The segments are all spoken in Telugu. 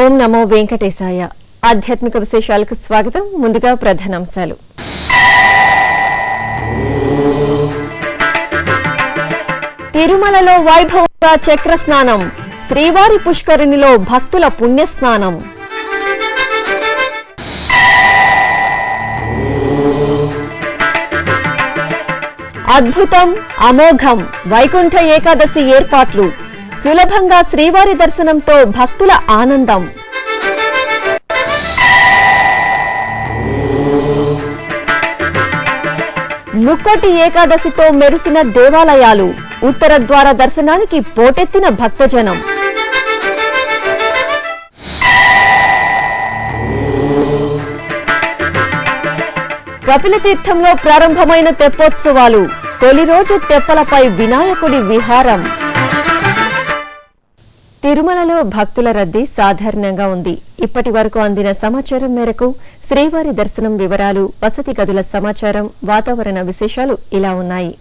ఓం నమో వెంకటేశాయ. ఆధ్యాత్మిక విశేషాలకు స్వాగతం. ముందుగా ప్రధానాంశాలు. తిరుమలలో వైభవంగా చక్ర స్నానం, శ్రీవారి పుష్కరిణిలో భక్తుల పుణ్యస్నానం. అద్భుతం, అమోఘం వైకుంఠ ఏకాదశి ఏర్పాట్లు, సులభంగా శ్రీవారి దర్శనంతో భక్తుల ఆనందం. ముక్కోటి ఏకాదశితో మెరిసిన దేవాలయాలు, ఉత్తర ద్వార దర్శనానికి పోటెత్తిన భక్తజనం. కపిలతీర్థంలో ప్రారంభమైన తెప్పోత్సవాలు, తొలి రోజు తెప్పలపై వినాయకుడి విహారం. తిరుమలలో భక్తుల రద్దీ సాధారణంగా ఉంది. ఇప్పటి వరకు అందిన సమాచారం మేరకు శ్రీవారి దర్శనం వివరాలు, వసతి గదుల సమాచారం, వాతావరణ విశేషాలు ఇలా ఉన్నాయి.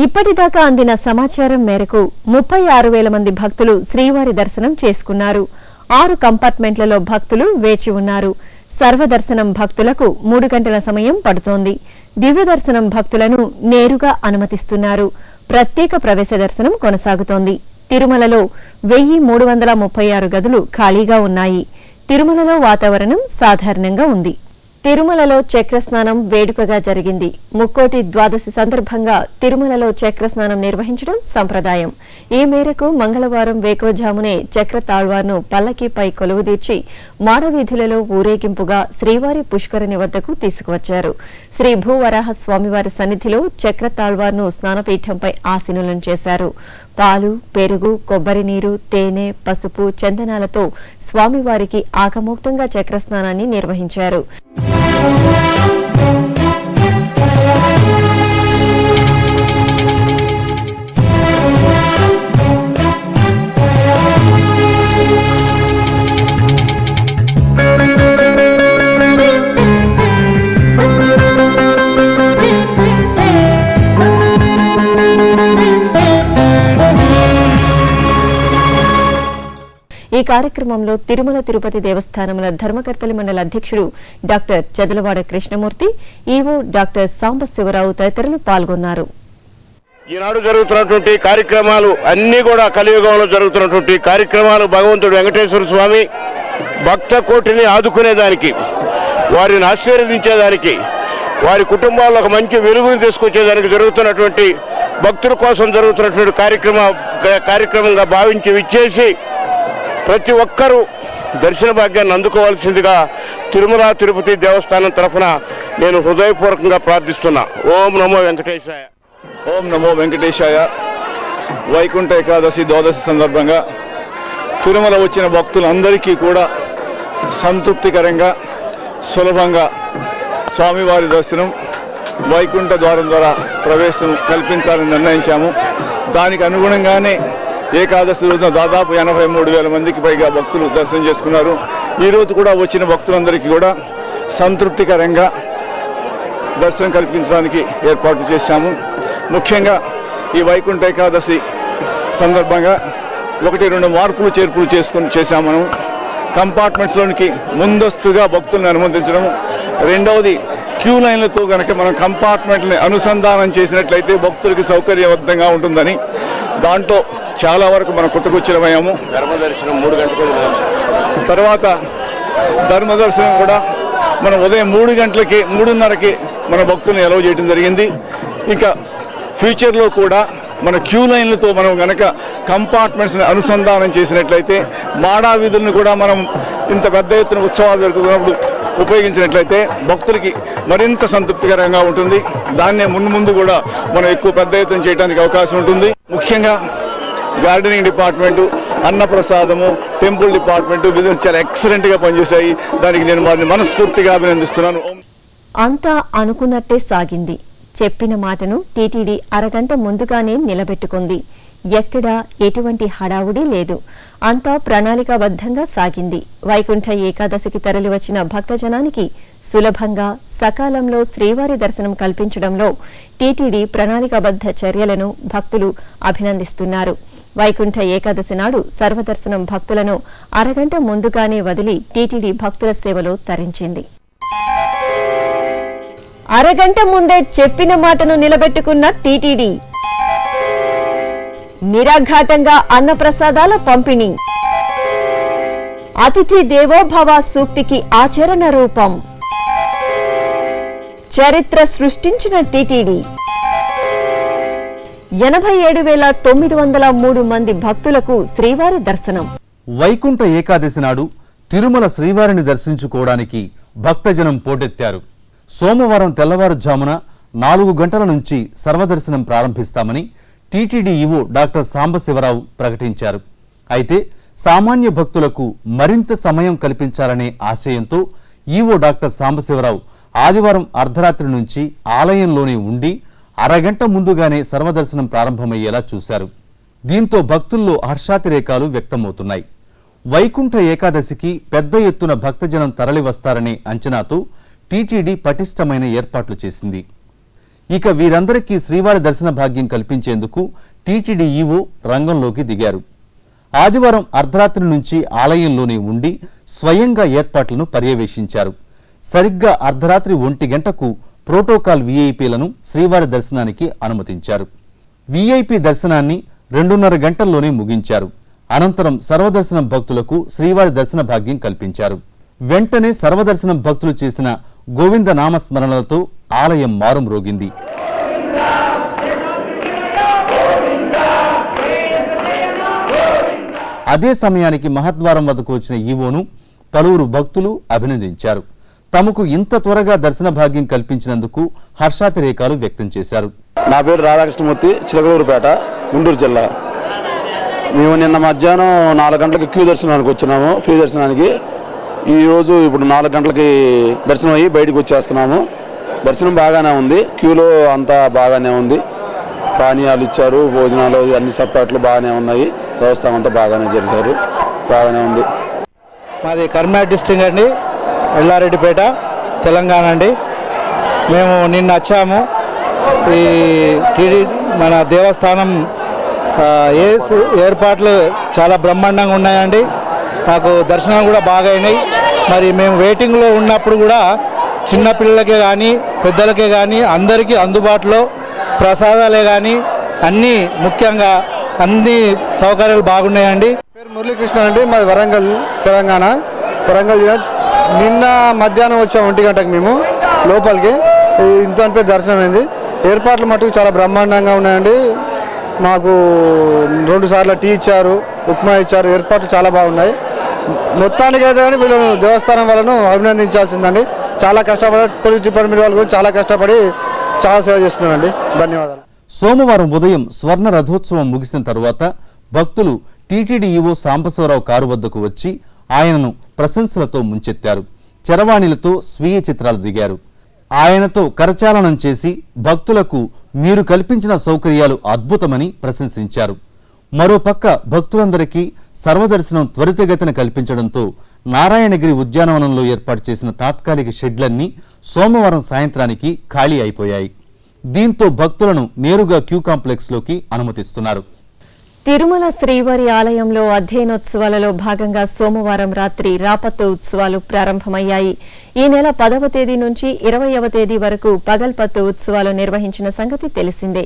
ఇప్పటిదాకా అందిన సమాచారం మేరకు 36,000 మంది భక్తులు శ్రీవారి దర్శనం చేసుకున్నారు. 6 కంపార్ట్మెంట్లలో భక్తులు వేచి ఉన్నారు. సర్వదర్శనం భక్తులకు 3 గంటల సమయం పడుతోంది. దివ్య దర్శనం భక్తులను నేరుగా అనుమతిస్తున్నారు. ప్రత్యేక ప్రవేశ దర్శనం కొనసాగుతోంది. తిరుమలలో 1,336 గదులు ఖాళీగా ఉన్నాయి. తిరుమలలో వాతావరణం సాధారణంగా ఉంది. తిరుమలలో చక్రస్నానం వేడుకగా జరిగింది. ముక్కోటి ద్వాదశి సందర్భంగా తిరుమలలో చక్రస్నానం నిర్వహించడం సంప్రదాయం. ఈ మేరకు మంగళవారం వేకువజామునే చక్ర తాళ్వార్ను పల్లకీపై కొలువుదీర్చి మాడవీధులలో ఊరేగింపుగా శ్రీవారి పుష్కరిణి వద్దకు తీసుకువచ్చారు. శ్రీ భూవరాహ స్వామివారి సన్నిధిలో చక్ర తాళ్వార్ను స్నానపీఠంపై ఆసీనులను చేశారు. పాలు, పెరుగు, కొబ్బరి నీరు, తేనె, పసుపు, చందనాలతో స్వామివారికి ఆగమోక్తంగా చక్రస్నానాన్ని నిర్వహించారు. ఈ కార్యక్రమంలో తిరుమల తిరుపతి దేవస్థానముల ధర్మకర్తల మండలి అధ్యక్షుడు doctor Chadalavada Krishnamurthy, EO doctor Sambasivarao తదితరులు పాల్గొన్నారు. ఈనాడు జరుగుతున్నటువంటి కార్యక్రమాలు అన్నీ కూడా కలియుగంలో జరుగుతున్నటువంటి కార్యక్రమాలు భగవంతుడు వెంకటేశ్వర స్వామి భక్త కోటిని ఆదుకునేదానికి, వారిని ఆశీర్వదించేదానికి, వారి కుటుంబాల్లో ఒక మంచి వెలుగుని తీసుకొచ్చేదానికి జరుగుతున్నటువంటి భక్తుల కోసం జరుగుతున్నటువంటి కార్యక్రమంగా భావించి విచ్చేసి ప్రతి ఒక్కరూ దర్శన భాగ్యాన్ని అందుకోవాల్సిందిగా తిరుమల తిరుపతి దేవస్థానం తరఫున నేను హృదయపూర్వకంగా ప్రార్థిస్తున్నా. ఓం నమో వెంకటేశాయ. ఓం నమో వెంకటేశాయ. వైకుంఠ ఏకాదశి ద్వాదశి సందర్భంగా తిరుమల వచ్చిన భక్తులందరికీ కూడా సంతృప్తికరంగా, సులభంగా స్వామివారి దర్శనం వైకుంఠ ద్వారం ద్వారా ప్రవేశం కల్పించాలని నిర్ణయించాము. దానికి అనుగుణంగానే ఏకాదశి రోజున దాదాపు 83,000 మందికి పైగా భక్తులు దర్శనం చేసుకున్నారు. ఈరోజు కూడా వచ్చిన భక్తులందరికీ కూడా సంతృప్తికరంగా దర్శనం కల్పించడానికి ఏర్పాటు చేశాము. ముఖ్యంగా ఈ వైకుంఠ ఏకాదశి సందర్భంగా 1-2 మార్పులు చేర్పులు చేశాము. మనం కంపార్ట్మెంట్స్లోనికి ముందస్తుగా భక్తులను అనుమతించడం, రెండవది క్యూ లైన్లతో కనుక మనం కంపార్ట్మెంట్ని అనుసంధానం చేసినట్లయితే భక్తులకి సౌకర్యవంతంగా ఉంటుందని దాంట్లో చాలా వరకు మనం కొత్తకొచ్చిరమయ్యాము. ధర్మదర్శనం 3 గంటలకు, తర్వాత ధర్మదర్శనం కూడా మనం ఉదయం 3 గంటలకి 3:30కి మన భక్తులను అలౌ చేయడం జరిగింది. ఇంకా ఫ్యూచర్లో కూడా మన క్యూ లైన్లతో మనం కనుక కంపార్ట్మెంట్స్ని అనుసంధానం చేసినట్లయితే, మాడా వీధులను కూడా మనం ఇంత పెద్ద ఎత్తున ఉత్సవాలు జరుగుతున్నప్పుడు ఉపయోగించినట్లయితే భక్తులకి మరింత సంతృప్తికరంగా ఉంటుంది. దాన్నే ముందు కూడా మనం ఎక్కువ పెద్ద ఎత్తున చేయడానికి అవకాశం ఉంటుంది. ముఖ్యంగా గార్డెనింగ్ డిపార్ట్మెంటు, అన్నప్రసాదము, టెంపుల్ డిపార్ట్మెంటు బిజినెస్ చాలా ఎక్సలెంట్గా పనిచేశాయి. దానికి నేను వారిని మనస్ఫూర్తిగా అభినందిస్తున్నాను. అంతా అనుకున్నట్టే సాగింది. చెప్పిన మాటను టీటీడీ అరగంట ముందుగానే నిలబెట్టుకుంది. ఎక్కడా ఎటువంటి హడావుడి లేదు. అంతా ప్రణాళికాబద్ధంగా సాగింది. వైకుంఠ ఏకాదశికి తరలివచ్చిన భక్తజనానికి సులభంగా, సకాలంలో శ్రీవారి దర్శనం కల్పించడంలో టీటీడీ ప్రణాళికాబద్ధ చర్యలను భక్తులు అభినందిస్తున్నారు. వైకుంఠ ఏకాదశి నాడు సర్వదర్శనం భక్తులను అరగంట ముందుగానే వదిలి టీటీడీ భక్తుల సేవలో తరించింది. అరగంట ముందే చెప్పిన మాటను నిలబెట్టుకున్న టీటీడీ. నిరాఘాటంగా అన్నప్రసాదాల పంపిణీ. అతిథి దేవోభవ సూక్తికి ఆచరణ రూపం. చరిత్ర సృష్టించిన టీటీడీ. 87,903 మంది భక్తులకు శ్రీవారి దర్శనం. వైకుంఠ ఏకాదశి నాడు తిరుమల శ్రీవారిని దర్శించుకోవడానికి భక్తజనం పోటెత్తారు. సోమవారం తెల్లవారుజామున 4 గంటల నుంచి సర్వదర్శనం ప్రారంభిస్తామని టీటీడీ ఈవో డాక్టర్ సాంబశివరావు ప్రకటించారు. అయితే సామాన్య భక్తులకు మరింత సమయం కల్పించాలనే ఆశయంతో ఈవో డాక్టర్ సాంబశివరావు ఆదివారం అర్ధరాత్రి నుంచి ఆలయంలోనే ఉండి అరగంట ముందుగానే సర్వదర్శనం ప్రారంభమయ్యేలా చూశారు. దీంతో భక్తుల్లో హర్షాతిరేకాలు వ్యక్తమవుతున్నాయి. వైకుంఠ ఏకాదశికి పెద్ద ఎత్తున భక్తజనం తరలివస్తారనే అంచనాతో టీటీడీ పటిష్టమైన ఏర్పాట్లు చేసింది. ఇక వీరందరికీ శ్రీవారి దర్శన భాగ్యం కల్పించేందుకు టీటీడీ ఈవో రంగంలోకి దిగారు. ఆదివారం అర్ధరాత్రి నుంచి ఆలయంలోనే ఉండి స్వయంగా ఏర్పాట్లను పర్యవేక్షించారు. సరిగ్గా అర్ధరాత్రి 1 గంటకు ప్రోటోకాల్ వీఐపీలను శ్రీవారి దర్శనానికి అనుమతించారు. వీఐపీ దర్శనాన్ని 2.5 గంటల్లోనే ముగించారు. అనంతరం సర్వదర్శనం భక్తులకు శ్రీవారి దర్శన భాగ్యం కల్పించారు. వెంటనే సర్వదర్శనం భక్తులు చేసిన గోవింద నామస్మరణలతో ఆలయం మారుమ్రోగింది. అదే సమయానికి మహద్వారం వద్దకు వచ్చిన ఈవోను పలువురు భక్తులు అభినందించారు. తమకు ఇంత త్వరగా దర్శన భాగ్యం కల్పించినందుకు హర్షాతిరేకాలు వ్యక్తం చేశారు. నా పేరు రాధాకృష్ణమూర్తి, చిలకలూరుపేట, గుంటూరు జిల్లా. మేము నిన్న మధ్యాహ్నం 4 గంటలకి క్యూ దర్శనానికి వచ్చినాము, ఫ్రీ దర్శనానికి. ఈరోజు ఇప్పుడు 4 గంటలకి దర్శనం అయ్యి బయటకు వచ్చేస్తున్నాము. దర్శనం బాగానే ఉంది, క్యూలో అంతా బాగానే ఉంది. పానీయాలు ఇచ్చారు, భోజనాలు అన్ని సపాట్లు బాగానే ఉన్నాయి. వ్యవస్థ అంతా బాగానే జరిగారు, బాగానే ఉంది. మాది కర్నాటక డిస్ట్రిక్ట్ అండి, ఎల్లారెడ్డిపేట, తెలంగాణ అండి. మేము నిన్న వచ్చాము. మన దేవస్థానం ఏర్పాట్లు చాలా బ్రహ్మాండంగా ఉన్నాయండి. మాకు దర్శనం కూడా బాగా అయినాయి. మరి మేము వెయిటింగ్లో ఉన్నప్పుడు కూడా చిన్నపిల్లలకే కానీ పెద్దలకే కానీ అందరికీ అందుబాటులో ప్రసాదాలే కానీ అన్నీ, ముఖ్యంగా అన్ని సౌకర్యాలు బాగున్నాయండి. పేరు మురళీకృష్ణ అండి, మాది వరంగల్, తెలంగాణ. వరంగల్ జిల్లా. నిన్న మధ్యాహ్నం వచ్చాము 1 గంటకు మేము లోపలికి. ఇంత అనిపే దర్శనం అయింది. ఏర్పాట్లు మటుకు చాలా బ్రహ్మాండంగా ఉన్నాయండి. మాకు 2 సార్లు టీ ఇచ్చారు, ఉప్మా ఇచ్చారు. ఏర్పాట్లు చాలా బాగున్నాయి. మొత్తానికి అయితే కానీ వీళ్ళను దేవస్థానం వాళ్ళను అభినందించాల్సిందండి. చాలా కష్టపడి పోలీస్ డిపార్ట్మెంట్ వాళ్ళు కూడా చాలా కష్టపడి చాలా సేవ చేస్తున్నారండి. ధన్యవాదాలు. సోమవారం ఉదయం స్వర్ణ రథోత్సవం ముగిసిన తరువాత భక్తులు టీటీడీ ఈవో సాంబశివరావు కారు వద్దకు వచ్చి ఆయనను ప్రశంసలతో ముంచెత్తారు. చరవాణిలతో స్వీయ చిత్రాలు దిగారు. ఆయనతో కరచాలనం చేసి భక్తులకు మీరు కల్పించిన సౌకర్యాలు అద్భుతమని ప్రశంసించారు. మరోపక్క భక్తులందరికీ సర్వదర్శనం త్వరితగతిన కల్పించడంతో నారాయణగిరి ఉద్యానవనంలో ఏర్పాటు చేసిన తాత్కాలిక షెడ్లన్నీ సోమవారం సాయంత్రానికి ఖాళీ అయిపోయాయి. దీంతో భక్తులను నేరుగా క్యూ కాంప్లెక్స్లోకి అనుమతిస్తున్నారు. తిరుమల శ్రీవారి ఆలయంలో అధ్యయనోత్సవాలలో భాగంగా సోమవారం రాత్రి రాపత్తు ఉత్సవాలు ప్రారంభమయ్యాయి. ఈ నెల 10వ తేదీ నుంచి 20వ తేదీ వరకు పగల్పత్తు ఉత్సవాలు నిర్వహించిన సంగతి తెలిసిందే.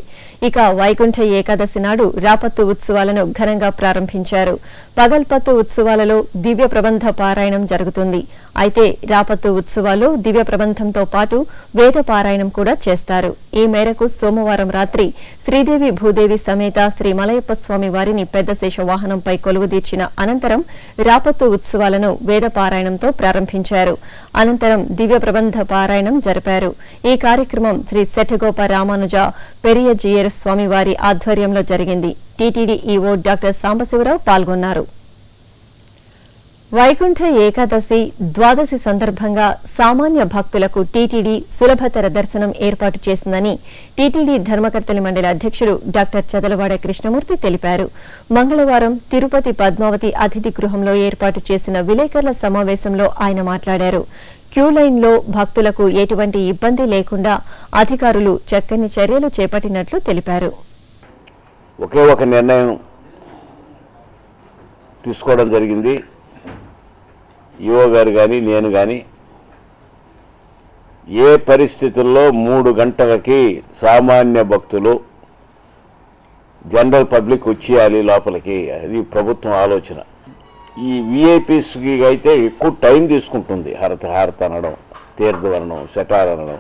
ఇక వైకుంఠ ఏకాదశి నాడు రాపత్తు ఉత్సవాలను ఘనంగా ప్రారంభించారు. పగల్పత్తు ఉత్సవాలలో దివ్య ప్రబంధ పారాయణం జరుగుతుంది. అయితే రాపత్తు ఉత్సవాల్లో దివ్య ప్రబంధంతో పాటు వేద పారాయణం కూడా చేస్తారు. ఈ మేరకు సోమవారం రాత్రి శ్రీదేవి భూదేవి సమేత శ్రీ మలయప్ప స్వామి వారిని పెద్ద శేష వాహనంపై కొలువుదీర్చిన అనంతరం రాపత్తు ఉత్సవాలను వేద పారాయణంతో ప్రారంభించారు. అనంతరం దివ్య ప్రబంధ పారాయణం జరిపారు. ఈ కార్యక్రమం శ్రీ శఠగోప రామానుజ పెరియజీయర్ స్వామివారి ఆధ్వర్యంలో జరిగింది. టీటీడీ ఈవో డాక్టర్ సాంబశివరావు పాల్గొన్నారు. వైకుంఠ ఏకాదశి ద్వాదశి సందర్భంగా సామాన్య భక్తులకు టీటీడీ సులభతర దర్శనం ఏర్పాటు చేసిందని టీటీడీ ధర్మకర్తల మండలి అధ్యక్షుడు డాక్టర్ చదలవాడ కృష్ణమూర్తి తెలిపారు. మంగళవారం తిరుపతి పద్మావతి అతిథి గృహంలో ఏర్పాటు చేసిన విలేకరుల సమావేశంలో ఆయన మాట్లాడారు. క్యూ లైన్లో భక్తులకు ఎటువంటి ఇబ్బంది లేకుండా అధికారులు చక్కని చర్యలు చేపట్టినట్లు తెలిపారు. ఒకే ఒక నిర్ణయం తీసుకోవడం జరిగింది. ఈఓ గారు కానీ నేను కానీ ఏ పరిస్థితుల్లో 3 గంటలకి సామాన్య భక్తులు జనరల్ పబ్లిక్ వచ్చేయాలి లోపలికి, అది ప్రభుత్వం ఆలోచన. ఈ విఐపీస్కి అయితే ఎక్కువ టైం తీసుకుంటుంది హారత అనడం, తీర్థం అనడం, శటార్ అనడం.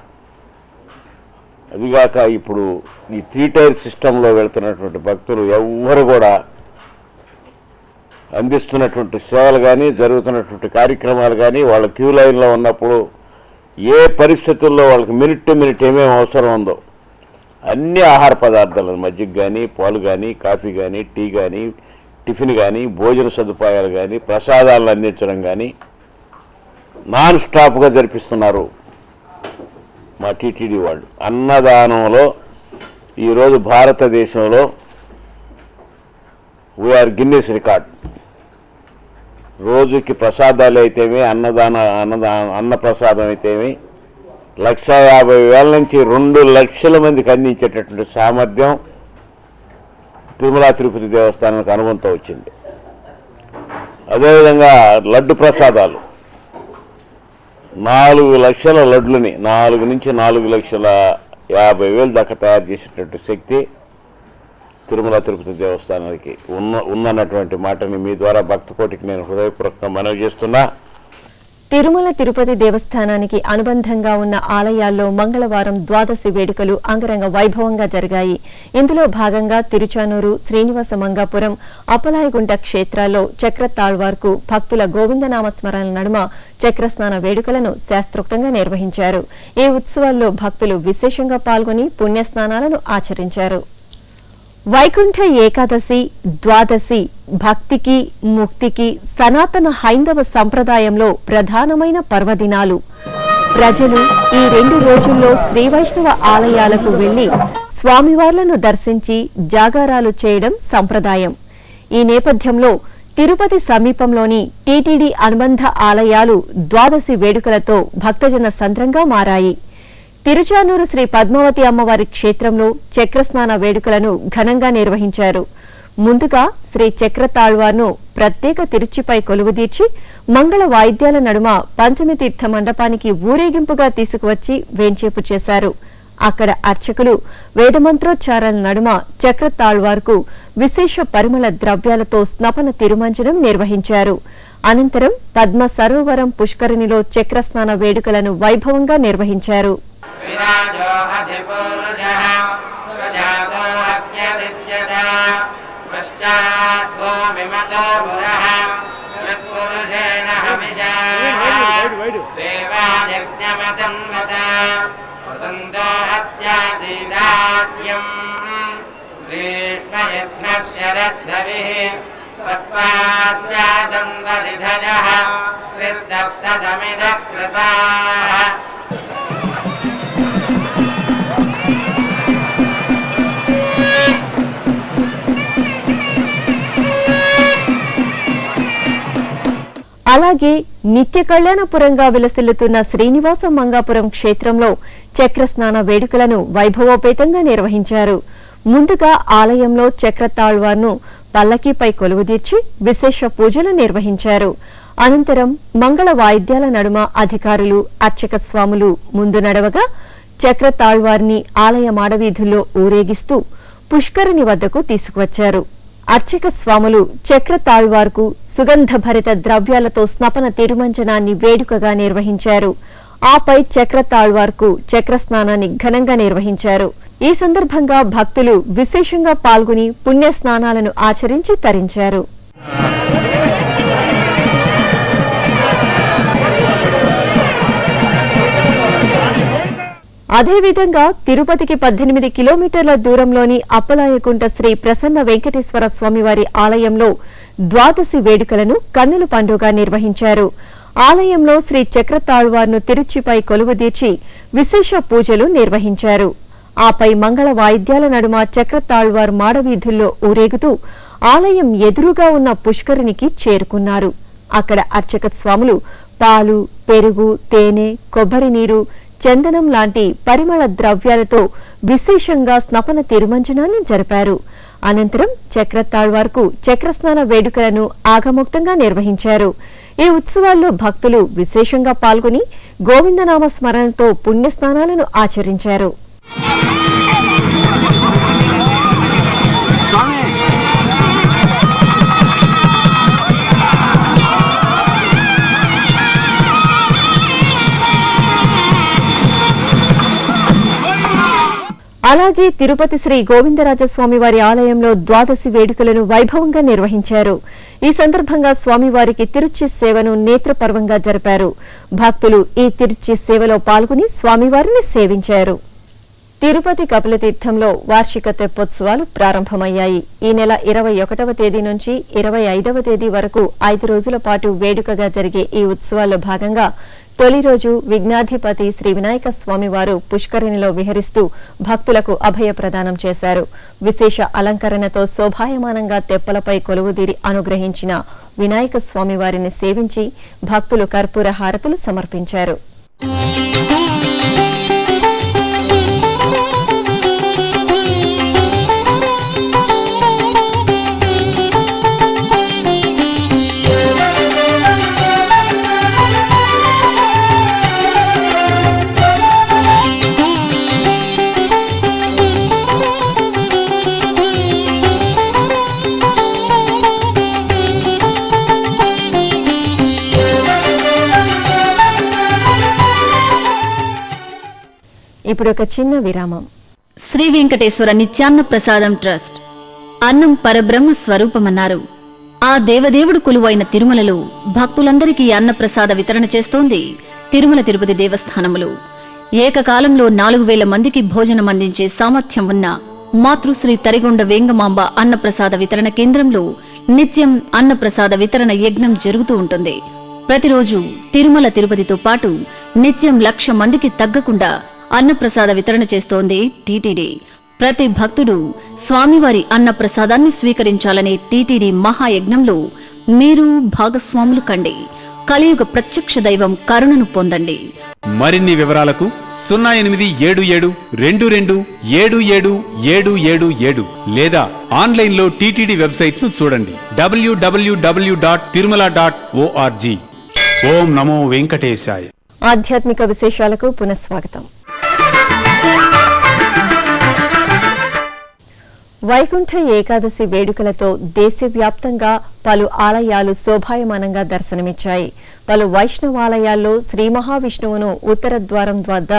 అదిగాక ఇప్పుడు ఈ 3 టైర్ సిస్టంలో వెళ్తున్నటువంటి భక్తులు ఎవ్వరు కూడా అందిస్తున్నటువంటి సేవలు కానీ జరుగుతున్నటువంటి కార్యక్రమాలు కానీ వాళ్ళ క్యూ లైన్లో ఉన్నప్పుడు ఏ పరిస్థితుల్లో వాళ్ళకి మినిట్ టు మినిట్ ఏమేమి అవసరం ఉందో అన్ని ఆహార పదార్థాలు, మజ్జిగ కానీ, పాలు కానీ, కాఫీ కానీ, టీ కానీ, టిఫిన్ కానీ, భోజన సదుపాయాలు కానీ, ప్రసాదాలను అందించడం కానీ నాన్ స్టాప్గా జరిపిస్తున్నారు మా టీటీడీ వాళ్ళు. అన్నదానంలో ఈరోజు భారతదేశంలో వీఆర్ గిన్నెస్ రికార్డ్. రోజుకి ప్రసాదాలు అయితేమి, అన్న ప్రసాదం అయితేమి 1,50,000 నుంచి 2 లక్షల మందికి అందించేటటువంటి సామర్థ్యం తిరుమల తిరుపతి దేవస్థానానికి అనుభవంతో వచ్చింది. అదేవిధంగా లడ్డు ప్రసాదాలు 4 లక్షల లడ్లని 4 నుంచి 4,50,000 దాకా తయారు చేసేటటువంటి శక్తి తిరుమల తిరుపతి దేవస్థానానికి ఉన్నటువంటి మాటని మీ ద్వారా భక్తకోటికి నేను హృదయపూర్వకంగా మనవి చేస్తున్నా. తిరుమల తిరుపతి దేవస్థానానికి అనుబంధంగా ఉన్న ఆలయాల్లో మంగళవారం ద్వాదశి వేడుకలు అంగరంగ వైభవంగా జరిగాయి. ఇందులో భాగంగా తిరుచానూరు, శ్రీనివాస మంగాపురం, అప్పలాయగుంట క్షేత్రాల్లో చక్రతాళ్వార్కు భక్తుల గోవిందనామ స్మరణల నడుమ చక్రస్నాన వేడుకలను శాస్త్రోక్తంగా నిర్వహించారు. ఈ ఉత్సవాల్లో భక్తులు విశేషంగా పాల్గొని పుణ్యస్నానాలను ఆచరించారు. వైకుంఠ ఏకాదశి, ద్వాదశి భక్తికి, ముక్తికి సనాతన హైందవ సంప్రదాయంలో ప్రధానమైన పర్వదినాలు. ప్రజలు ఈ 2 రోజుల్లో శ్రీవైష్ణవ ఆలయాలకు వెళ్లి స్వామివార్లను దర్శించి జాగారాలు చేయడం సంప్రదాయం. ఈ నేపథ్యంలో తిరుపతి సమీపంలోని టీటీడీ అనుబంధ ఆలయాలు ద్వాదశి వేడుకలతో భక్తజన సంద్రంగా మారాయి. తిరుచానూరు శ్రీ పద్మావతి అమ్మవారి క్షేత్రంలో చక్రస్నాన వేడుకలను ఘనంగా నిర్వహించారు. ముందుగా శ్రీ చక్రతాళ్వార్ను ప్రత్యేక తిరుచిపై కొలువుదీర్చి మంగళ వాయిద్యాల నడుమ పంచమి తీర్థ మండపానికి ఊరేగింపుగా తీసుకువచ్చి వేంచేపు చేశారు. అక్కడ అర్చకులు వేదమంత్రోచ్చారాల నడుమ చక్రతాళ్వార్కు విశేష పరిమళ ద్రవ్యాలతో స్నపన తిరుమంజనం నిర్వహించారు. అనంతరం పద్మ సరోవరం పుష్కరిణిలో చక్రస్నాన వేడుకలను వైభవంగా నిర్వహించారు. విరాజో అధిపురుషః ప్రజాతో అత్యదిత్యత పశ్చాద్భో విమతో పురః యత్పురుషేణ హవిషా దేవాయజ్ఞమతన్వత వసంతో అస్యాసీదాఖ్యం గ్రీష్మయజ్ఞస్య రద్ధవిః సత్వాస్యాసంవరిధజః త్రిసప్తసమిధః కృతాః. అలాగే నిత్య కళ్యాణపురంగా విలసిల్లుతున్న శ్రీనివాస మంగాపురం క్షేత్రంలో చక్రస్నాన వేడుకలను వైభవోపేతంగా నిర్వహించారు. ముందుగా ఆలయంలో చక్రతాళ్వార్ను పల్లకీపై కొలువుదీర్చి విశేష పూజలు నిర్వహించారు. అనంతరం మంగళ వాయిద్యాల నడుమ అధికారులు, అర్చక స్వాములు ముందు నడవగా చక్రతాళ్వార్ని ఆలయ మాడవీధుల్లో ఊరేగిస్తూ పుష్కరిణి వద్దకు తీసుకువచ్చారు. అర్చక స్వాములు చక్రతాళ్వార్కు సుగంధభరిత ద్రవ్యాలతో స్నపన తిరుమంజనాన్ని వేడుకగా నిర్వహించారు. ఆపై చక్రతాళ్వార్కు చక్రస్నానాన్ని ఘనంగా నిర్వహించారు. ఈ సందర్భంగా భక్తులు విశేషంగా పాల్గొని పుణ్యస్నానాలను ఆచరించి తరించారు. అదేవిధంగా తిరుపతికి 18 కిలోమీటర్ల దూరంలోని అప్పలాయకుంట శ్రీ ప్రసన్న వెంకటేశ్వర స్వామివారి ఆలయంలో ద్వాదశి వేడుకలను కన్నుల పండుగ నిర్వహించారు. ఆలయంలో శ్రీ చక్రతాళ్వార్ను తిరుచిపై కొలువుదీర్చి విశేష పూజలు నిర్వహించారు. ఆపై మంగళ వాయిద్యాల నడుమ చక్రతాళ్వార్ మాడవీధుల్లో ఊరేగుతూ ఆలయం ఎదురుగా ఉన్న పుష్కరిణికి చేరుకున్నారు. అక్కడ అర్చక స్వాములు పాలు, పెరుగు, తేనె, కొబ్బరి నీరు, చందనం లాంటి పరిమళ ద్రవ్యాలతో విశేషంగా స్నపన తిరుమంజనాన్ని జరిపారు. అనంతరం చక్రతాళ్వార్కు చక్రస్నాన వేడుకలను ఆగమోక్తంగా నిర్వహించారు. ఈ ఉత్సవాల్లో భక్తులు విశేషంగా పాల్గొని గోవిందనామ స్మరణతో పుణ్యస్నానాలను ఆచరించారు. అలాగే తిరుపతి శ్రీ గోవిందరాజస్వామి వారి ఆలయంలో ద్వాదశి వేడుకలను వైభవంగా నిర్వహించారు. ఈ సందర్భంగా స్వామివారికి తిరుచి సేవను నేత్రపర్వంగా జరిపారు. భక్తులు ఈ తిరుచి సేవలో పాల్గొని స్వామివారిని సేవించారు. తిరుపతి కపిలతీర్థంలో వార్షిక తెప్పోత్సవాలు ప్రారంభమయ్యాయి. ఈ నెల 21వ తేదీ నుంచి 25వ తేదీ వరకు 5 రోజుల పాటు వేడుకగా జరిగే ఈ ఉత్సవాల్లో భాగంగా తొలి రోజు విఘ్నాధిపతి శ్రీ వినాయక స్వామివారు పుష్కరిణిలో విహరిస్తూ భక్తులకు అభయ ప్రదానం చేశారు. విశేష అలంకరణతో శోభాయమానంగా తెప్పలపై కొలువుదీరి అనుగ్రహించిన వినాయక స్వామివారిని సేవించి భక్తులు కర్పూర హారతులు సమర్పించారు. ఇప్పుడు ఒక చిన్న విరామం. శ్రీ వెంకటేశ్వర నిత్యాన్న ప్రసాదం ట్రస్ట్ అన్నం పరబ్రహ్మ స్వరూపమన్నారు. ఆ దేవదేవుడు కొలువైన తిరుమలలో భక్తులందరికీ అన్నప్రసాద వితరణ చేస్తోంది తిరుమల తిరుపతి దేవస్థానములు. ఏకకాలంలో 4000 మందికి భోజనం అందించే సామర్థ్యం ఉన్న మాతృశ్రీ తరిగొండ వేంగమాంబ అన్నప్రసాద వితరణ కేంద్రంలో నిత్యం అన్నప్రసాద వితరణ యజ్ఞం జరుగుతూ ఉంటుంది. ప్రతిరోజు తిరుమల తిరుపతితో పాటు నిత్యం 1,00,000 మందికి తగ్గకుండా అన్నప్రసాద వితరణ చేస్తోంది టీటీడీ. ప్రతి భక్తుడు స్వామివారి అన్నప్రసాదాన్ని స్వీకరించాలనే టీటీడీ మహాయజ్ఞంలో మీరు భాగస్వాములు కండి. కలియుగ ప్రత్యక్ష దైవం కరుణను పొందండి. మరిన్ని వివరాలకు 088722777777 లేదా ఆన్లైన్లో టీటీడీ వెబ్సైట్ ను చూడండి www.tirumala.org. ఓం నమో వెంకటేశాయ. ఆధ్యాత్మిక విశేషాలకు పునఃస్వాగతం. వైకుంఠ ఏకాదశి వేడుకలతో దేశవ్యాప్తంగా పలు ఆలయాలు శోభాయమానంగా దర్శనమిచ్చాయి. పలు వైష్ణవాలయాల్లో శ్రీ మహావిష్ణువును ఉత్తర ద్వారం వద్ద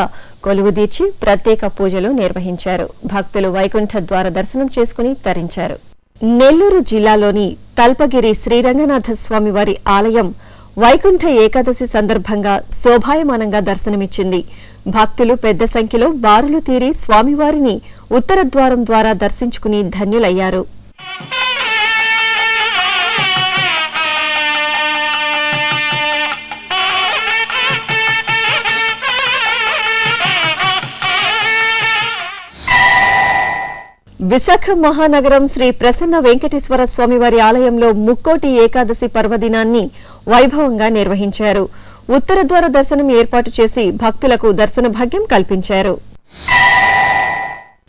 కొలువుదీర్చి ప్రత్యేక పూజలు నిర్వహించారు. భక్తులు వైకుంఠ ద్వార దర్శనం చేసుకుని తరించారు. నెల్లూరు జిల్లాలోని తల్పగిరి శ్రీరంగనాథ స్వామి వారి ఆలయం వైకుంఠ ఏకాదశి సందర్భంగా శోభాయమానంగా దర్శనమిచ్చింది. భక్తులు పెద్ద సంఖ్యలో బారులు తీరి స్వామివారిని ఉత్తర ద్వారం ద్వారా దర్శించుకుని ధన్యులయ్యారు. విశాఖ మహానగరం శ్రీ ప్రసన్న వెంకటేశ్వర స్వామివారి ఆలయంలో ముక్కోటి ఏకాదశి పర్వదినాన్ని వైభవంగా నిర్వహించారు. ఉత్తర ద్వార దర్శనం ఏర్పాటు చేసి భక్తులకు దర్శన భాగ్యం కల్పించారు.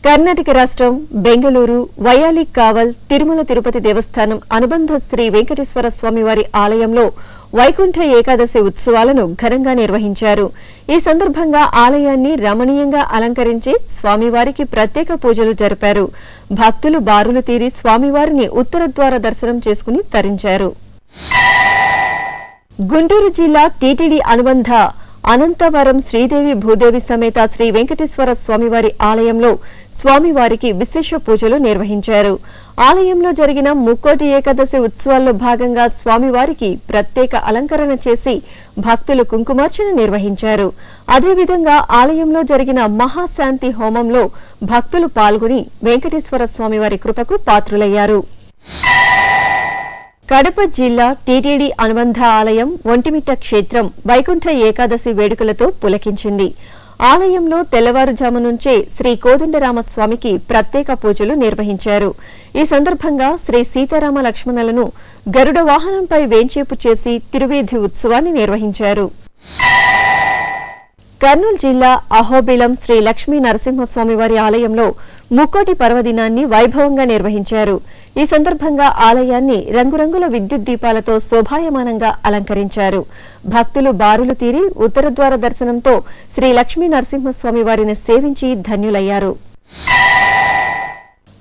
కర్ణాటక రాష్ట్రం బెంగళూరు వయాలి కావల్ తిరుమల తిరుపతి దేవస్థానం అనుబంధ శ్రీ వెంకటేశ్వర స్వామివారి ఆలయంలో వైకుంఠ ఏకాదశి ఉత్సవాలను ఘనంగా నిర్వహించారు. ఈ సందర్భంగా ఆలయాన్ని రమణీయంగా అలంకరించి స్వామివారికి ప్రత్యేక పూజలు జరిపారు. భక్తులు బారులు తీరి స్వామివారిని ఉత్తర ద్వార దర్శనం చేసుకుని తరించారు. గుంటూరు జిల్లా టీటీడీ అనుబంధ అనంతవరం శ్రీదేవి భూదేవి సమేత శ్రీ వెంకటేశ్వర స్వామివారి ఆలయంలో స్వామివారికి విశేష పూజలు నిర్వహించారు. ఆలయంలో జరిగిన ముక్కోటి ఏకాదశి ఉత్సవాల్లో భాగంగా స్వామివారికి ప్రత్యేక అలంకరణ చేసి భక్తులు కుంకుమార్చన నిర్వహించారు. అదేవిధంగా ఆలయంలో జరిగిన మహాశాంతి హోమంలో భక్తులు పాల్గొని వెంకటేశ్వర స్వామివారి కృపకు పాత్రులయ్యారు. కడప జిల్లా టీటీడీ అనుబంధ ఆలయం ఒంటిమిట్ట క్షేత్రం వైకుంఠ ఏకాదశి వేడుకలతో పులకించింది. ఆలయంలో తెల్లవారుజాము నుంచే శ్రీ కోదండరామస్వామికి ప్రత్యేక పూజలు నిర్వహించారు. ఈ సందర్భంగా శ్రీ సీతారామ లక్ష్మణులను గరుడ వాహనంపై వేంచేపు చేసి తిరువీధి ఉత్సవాన్ని నిర్వహించారు. కర్నూలు జిల్లా అహోబిలం శ్రీ లక్ష్మీ నరసింహస్వామివారి ఆలయంలో ముక్కోటి పర్వదినాన్ని వైభవంగా నిర్వహించారు. ఈ సందర్భంగా ఆలయాన్ని రంగురంగుల విద్యుత్ దీపాలతో శోభాయమానంగా అలంకరించారు. భక్తులు బారులు తీరి ఉత్తరద్వార దర్శనంతో శ్రీ లక్ష్మీ నరసింహస్వామి వారిని సేవించి ధన్యులయ్యారు.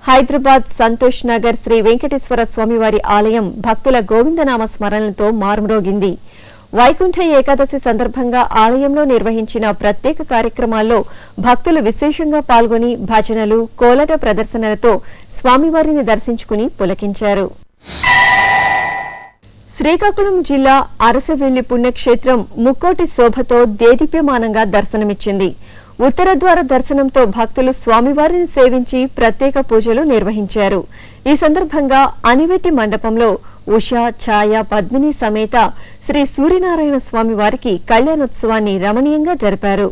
హైదరాబాద్ సంతోష్ నగర్ శ్రీ వెంకటేశ్వర స్వామివారి ఆలయం భక్తుల గోవిందనామ స్మరణలతో మారుమ్రోగింది. వైకుంఠ ఏకాదశి సందర్భంగా ఆలయంలో నిర్వహించిన ప్రత్యేక కార్యక్రమాల్లో భక్తులు విశేషంగా పాల్గొని భజనలు, కోలాట ప్రదర్శనలతో స్వామివారిని దర్శించుకుని పులకించారు. శ్రీకాకుళం జిల్లా అరసవెల్లి పుణ్యక్షేత్రం ముక్కోటి శోభతో దేదీప్యమానంగా దర్శనమిచ్చింది. ఉత్తరద్వార దర్శనంతో భక్తులు స్వామివారిని సేవించి ప్రత్యేక పూజలు నిర్వహించారు. ఈ సందర్భంగా అనివెట్టి మండపంలో ఉషా, ఛాయ, పద్మిని సమేత శ్రీ సూర్యనారాయణ స్వామి వారికి కళ్యాణోత్సవాన్ని రమణీయంగా జరిపారు.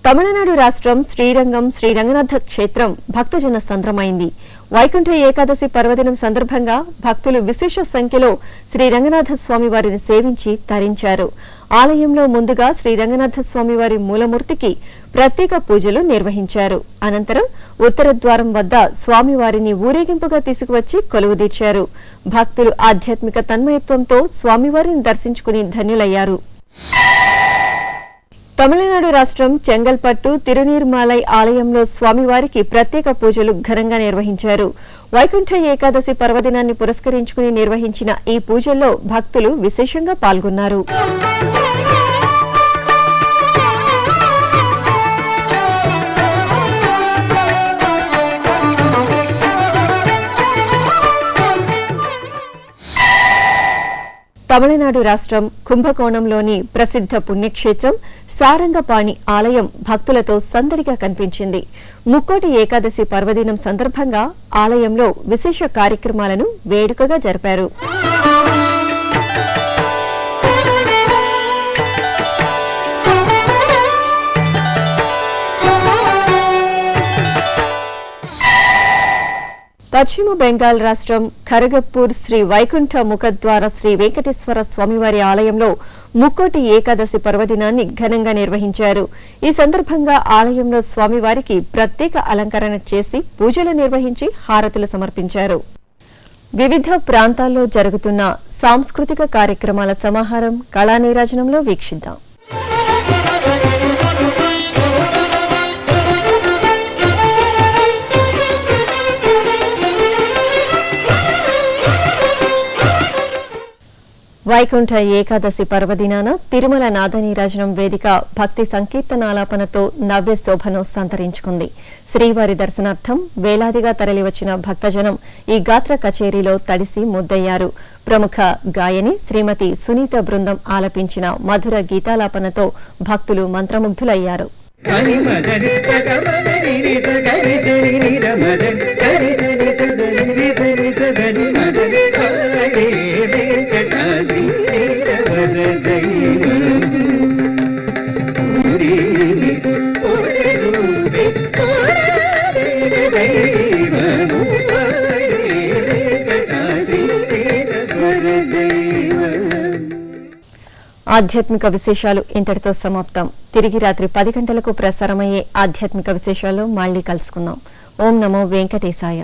తమిళనాడు రాష్ట్రం శ్రీరంగం శ్రీ రంగనాథ క్షేత్రం భక్తజన సంద్రమైంది. వైకుంఠ ఏకాదశి పర్వదినం సందర్భంగా భక్తులు విశేష సంఖ్యలో శ్రీ రంగనాథ స్వామి వారిని సేవించి తరించారు. ఆలయంలో ముందుగా శ్రీ రంగనాథ స్వామి వారి మూలమూర్తికి ప్రత్యేక పూజలు నిర్వహించారు. అనంతరం ఉత్తర ద్వారం వద్ద స్వామివారిని ఊరేగింపుగా తీసుకువచ్చి కొలువుదీర్చారు. భక్తులు ఆధ్యాత్మిక తన్మయత్వంతో స్వామివారిని దర్శించుకుని ధన్యులయ్యారు. తమిళనాడు రాష్ట్రం చెంగల్పట్టు తిరునీర్మాలై ఆలయంలో స్వామివారికి ప్రత్యేక పూజలు ఘనంగా నిర్వహించారు. వైకుంఠ ఏకాదశి పర్వదినాన్ని పురస్కరించుకుని నిర్వహించిన ఈ పూజల్లో భక్తులు విశేషంగా పాల్గొన్నారు. తమిళనాడు రాష్ట్రం కుంభకోణంలోని ప్రసిద్ధ పుణ్యక్షేత్రం సారంగపాణి ఆలయం భక్తులతో సందడిగా కనిపించింది. ముక్కోటి ఏకాదశి పర్వదినం సందర్భంగా ఆలయంలో విశేష కార్యక్రమాలను వేడుకగా జరిపారు. పశ్చిమ బెంగాల్ రాష్ట్రం ఖరగపూర్ శ్రీ వైకుంఠ ముఖద్వార శ్రీ వెంకటేశ్వర స్వామివారి ఆలయంలో ముక్కోటి ఏకాదశి పర్వదినాన్ని ఘనంగా నిర్వహించారు. ఈ సందర్భంగా ఆలయంలో స్వామివారికి ప్రత్యేక అలంకరణ చేసి పూజలు నిర్వహించి హారతులు సమర్పించారు. వివిధ ప్రాంతాల్లో జరుగుతున్న సాంస్కృతిక కార్యక్రమాల సమాహారం కళానీరాజనంలో వీక్షిద్దాం. వైకుంఠ ఏకాదశి పర్వదినాన తిరుమల నాదనీరాజనం వేదిక భక్తి సంకీర్తనాలాపనతో నవ్య శోభను సంతరించుకుంది. శ్రీవారి దర్శనార్థం వేలాదిగా తరలివచ్చిన భక్తజనం ఈ గాత్ర కచేరీలో తడిసి ముద్దయ్యారు. ప్రముఖ గాయని శ్రీమతి సునీత బృందం ఆలపించిన మధుర గీతాలాపనతో భక్తులు మంత్రముగ్ధులయ్యారు. ఆధ్యాత్మిక విశేషాలు ఇంతటితో సమాప్తం. తిరిగి రాత్రి 10 గంటలకు ప్రసారమయ్యే ఆధ్యాత్మిక విశేషాల్లో మళ్లీ కలుసుకుందాం. ఓం నమో వెంకటేశాయ.